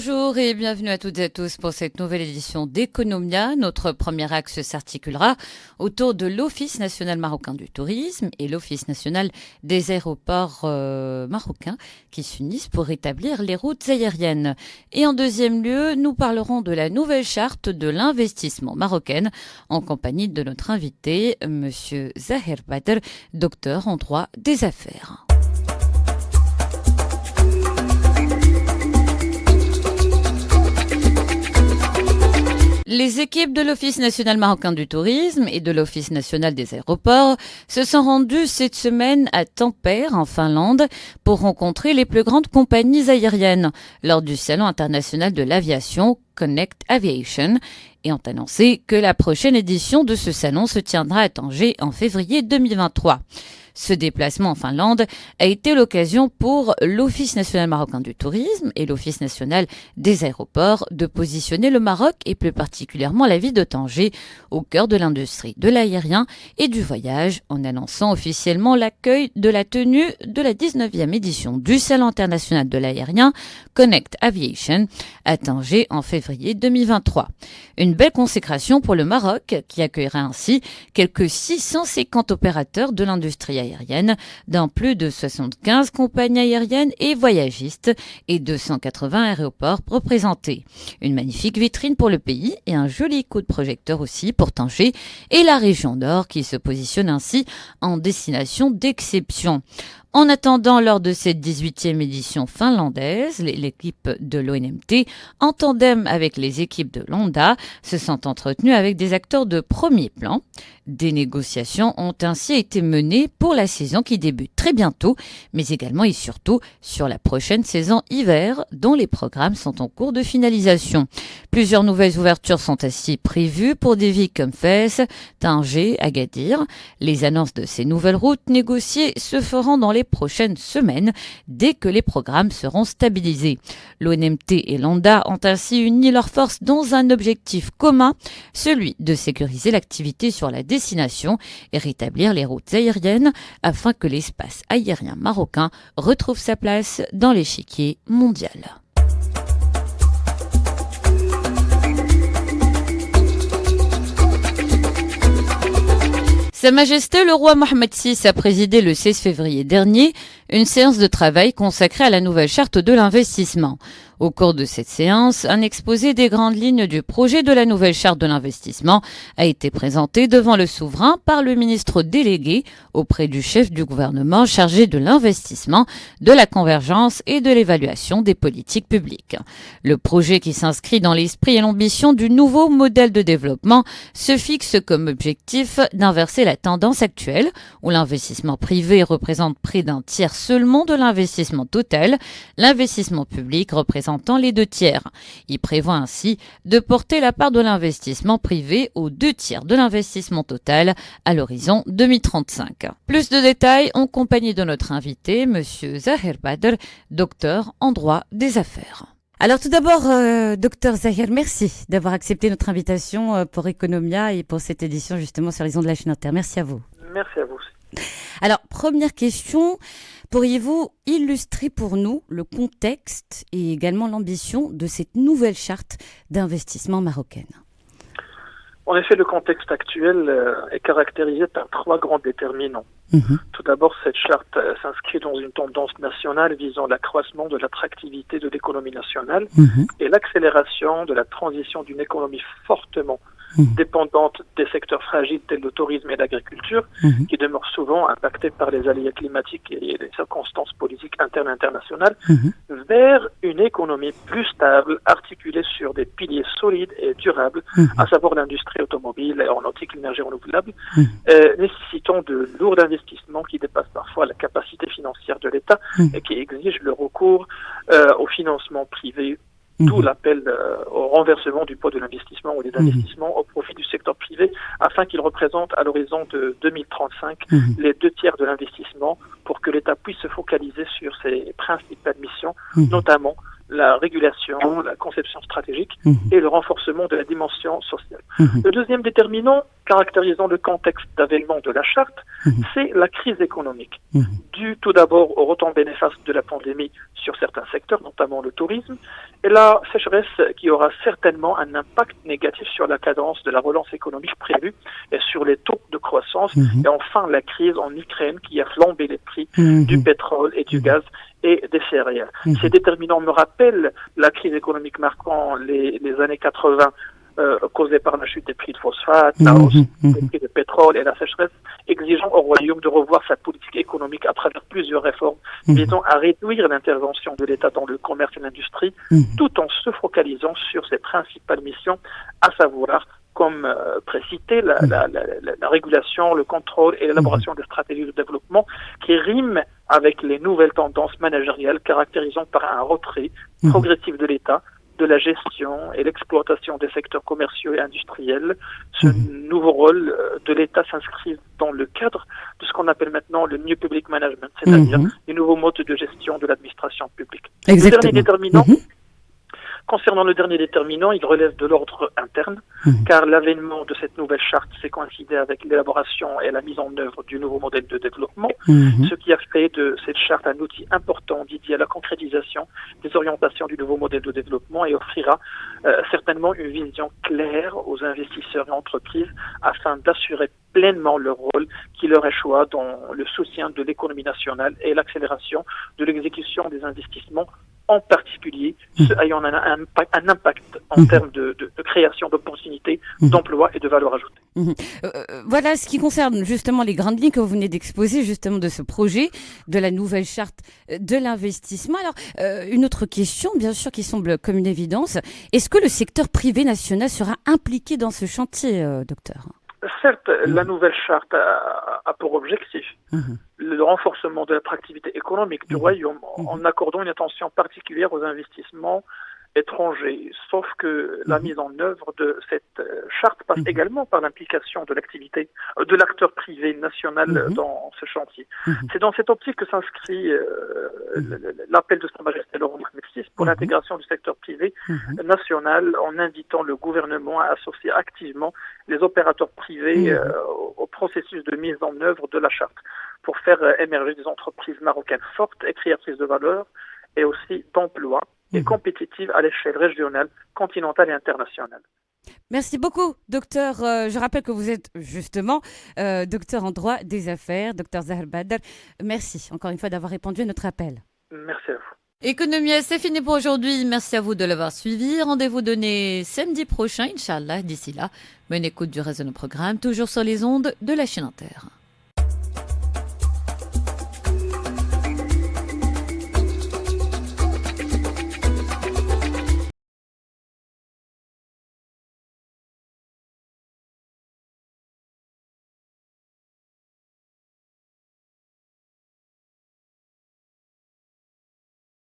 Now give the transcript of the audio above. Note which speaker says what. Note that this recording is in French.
Speaker 1: Bonjour et bienvenue à toutes et à tous pour cette nouvelle édition d'Economia. Notre premier axe s'articulera autour de l'Office national marocain du tourisme et l'Office national des aéroports marocains qui s'unissent pour rétablir les routes aériennes. Et en deuxième lieu, nous parlerons de la nouvelle charte de l'investissement marocaine en compagnie de notre invité, Monsieur Zahir Badr, docteur en droit des affaires. Les équipes de l'Office national marocain du tourisme et de l'Office national des aéroports se sont rendues cette semaine à Tampere, en Finlande, pour rencontrer les plus grandes compagnies aériennes lors du Salon international de l'aviation Connect Aviation et ont annoncé que la prochaine édition de ce salon se tiendra à Tanger en février 2023. Ce déplacement en Finlande a été l'occasion pour l'Office national marocain du tourisme et l'Office national des aéroports de positionner le Maroc et plus particulièrement la ville de Tanger au cœur de l'industrie de l'aérien et du voyage en annonçant officiellement l'accueil de la tenue de la 19e édition du Salon international de l'aérien Connect Aviation à Tanger en février 2023. Une belle consécration pour le Maroc qui accueillera ainsi quelques 650 opérateurs de l'industrie aérienne dans plus de 75 compagnies aériennes et voyagistes et 280 aéroports représentés. Une magnifique vitrine pour le pays et un joli coup de projecteur aussi pour Tanger et la région nord qui se positionne ainsi en destination d'exception. En attendant, lors de cette 18e édition finlandaise, l'équipe de l'ONMT, en tandem avec les équipes de l'ONDA, se sont entretenues avec des acteurs de premier plan. Des négociations ont ainsi été menées pour la saison qui débute très bientôt, mais également et surtout sur la prochaine saison hiver, dont les programmes sont en cours de finalisation. Plusieurs nouvelles ouvertures sont ainsi prévues pour des villes comme Fès, Tanger, Agadir. Les annonces de ces nouvelles routes négociées se feront dans les prochaines semaines, dès que les programmes seront stabilisés. L'ONMT et l'ONDA ont ainsi uni leurs forces dans un objectif commun, celui de sécuriser l'activité sur la destination et rétablir les routes aériennes afin que l'espace aérien marocain retrouve sa place dans l'échiquier mondial. Sa Majesté le roi Mohammed VI a présidé le 16 février dernier une séance de travail consacrée à la nouvelle charte de l'investissement. Au cours de cette séance, un exposé des grandes lignes du projet de la nouvelle charte de l'investissement a été présenté devant le souverain par le ministre délégué auprès du chef du gouvernement chargé de l'investissement, de la convergence et de l'évaluation des politiques publiques. Le projet qui s'inscrit dans l'esprit et l'ambition du nouveau modèle de développement se fixe comme objectif d'inverser la tendance actuelle où l'investissement privé représente près d'un tiers seulement de l'investissement total, l'investissement public représentant les 2 tiers. Il prévoit ainsi de porter la part de l'investissement privé aux 2 tiers de l'investissement total à l'horizon 2035. Plus de détails en compagnie de notre invité, Monsieur Zahir Badr, docteur en droit des affaires. Alors tout d'abord, docteur Zahir, merci d'avoir accepté notre invitation pour Economia et pour cette édition justement sur les ondes de la chaîne Inter. Merci à vous.
Speaker 2: Merci à vous aussi.
Speaker 1: Alors, première question, pourriez-vous illustrer pour nous le contexte et également l'ambition de cette nouvelle charte d'investissement marocaine ?
Speaker 2: En effet, le contexte actuel est caractérisé par 3 grands déterminants. Tout d'abord, cette charte s'inscrit dans une tendance nationale visant l'accroissement de l'attractivité de l'économie nationale et l'accélération de la transition d'une économie fortement dépendante des secteurs fragiles tels le tourisme et l'agriculture, qui demeurent souvent impactés par les aléas climatiques et les circonstances politiques internes et internationales, vers une économie plus stable, articulée sur des piliers solides et durables, à savoir l'industrie automobile, l'aéronautique, l'énergie renouvelable, nécessitant de lourds investissements qui dépassent parfois la capacité financière de l'État et qui exigent le recours au financement privé. D'où l'appel au renversement du poids de l'investissement ou des investissements au profit du secteur privé afin qu'il représente à l'horizon de 2035 les 2 tiers de l'investissement pour que l'État puisse se focaliser sur ses principales missions, notamment la régulation, la conception stratégique et le renforcement de la dimension sociale. Le deuxième déterminant caractérisant le contexte d'avènement de la charte, c'est la crise économique, due tout d'abord au retombées néfastes de la pandémie sur certains secteurs, notamment le tourisme, et la sécheresse qui aura certainement un impact négatif sur la cadence de la relance économique prévue et sur les taux de croissance, et enfin la crise en Ukraine qui a flambé les prix du pétrole et du gaz et des céréales. Ces déterminants me rappellent la crise économique marquant les années 80, causée par la chute des prix de phosphate, la hausse des prix de pétrole et la sécheresse, exigeant au Royaume de revoir sa politique économique à travers plusieurs réformes visant à réduire l'intervention de l'État dans le commerce et l'industrie, tout en se focalisant sur ses principales missions, à savoir, comme précité, la régulation, le contrôle et l'élaboration des stratégies de développement qui riment avec les nouvelles tendances managériales caractérisant par un retrait progressif de l'État, de la gestion et l'exploitation des secteurs commerciaux et industriels. Ce nouveau rôle de l'État s'inscrit dans le cadre de ce qu'on appelle maintenant le New Public Management, c'est-à-dire les nouveaux modes de gestion de l'administration publique.
Speaker 1: Exactement.
Speaker 2: Le dernier déterminant, concernant le dernier déterminant, il relève de l'ordre interne, car l'avènement de cette nouvelle charte s'est coïncidé avec l'élaboration et la mise en œuvre du nouveau modèle de développement, ce qui a fait de cette charte un outil important dédié à la concrétisation des orientations du nouveau modèle de développement et offrira certainement une vision claire aux investisseurs et entreprises afin d'assurer pleinement leur rôle qui leur échoit dans le soutien de l'économie nationale et l'accélération de l'exécution des investissements, en particulier ceux ayant un impact en termes de création d'opportunités, d'emplois et de valeur ajoutée.
Speaker 1: Voilà ce qui concerne justement les grandes lignes que vous venez d'exposer justement de ce projet de la nouvelle charte de l'investissement. Alors, une autre question, bien sûr, qui semble comme une évidence. Est-ce que le secteur privé national sera impliqué dans ce chantier, docteur ?
Speaker 2: Certes, la nouvelle charte a pour objectif le renforcement de l'attractivité économique du Royaume en accordant une attention particulière aux investissements étrangers. Sauf que la mise en œuvre de cette charte passe également par l'implication de l'activité de l'acteur privé national dans ce chantier. C'est dans cette optique que s'inscrit l'appel de Sa Majesté le Roi Mohammed VI pour l'intégration du secteur privé national en invitant le gouvernement à associer activement les opérateurs privés au processus de mise en œuvre de la charte pour faire émerger des entreprises marocaines fortes et créatrices de valeur et aussi d'emplois et compétitives à l'échelle régionale, continentale et internationale.
Speaker 1: Merci beaucoup, docteur. Je rappelle que vous êtes justement docteur en droit des affaires, docteur Zahar Badr. Merci encore une fois d'avoir répondu à notre appel.
Speaker 2: Merci à vous.
Speaker 1: Économia, c'est fini pour aujourd'hui. Merci à vous de l'avoir suivi. Rendez-vous donné samedi prochain, Inch'Allah. D'ici là, bonne écoute du reste de nos programmes, toujours sur les ondes de la chaîne Inter.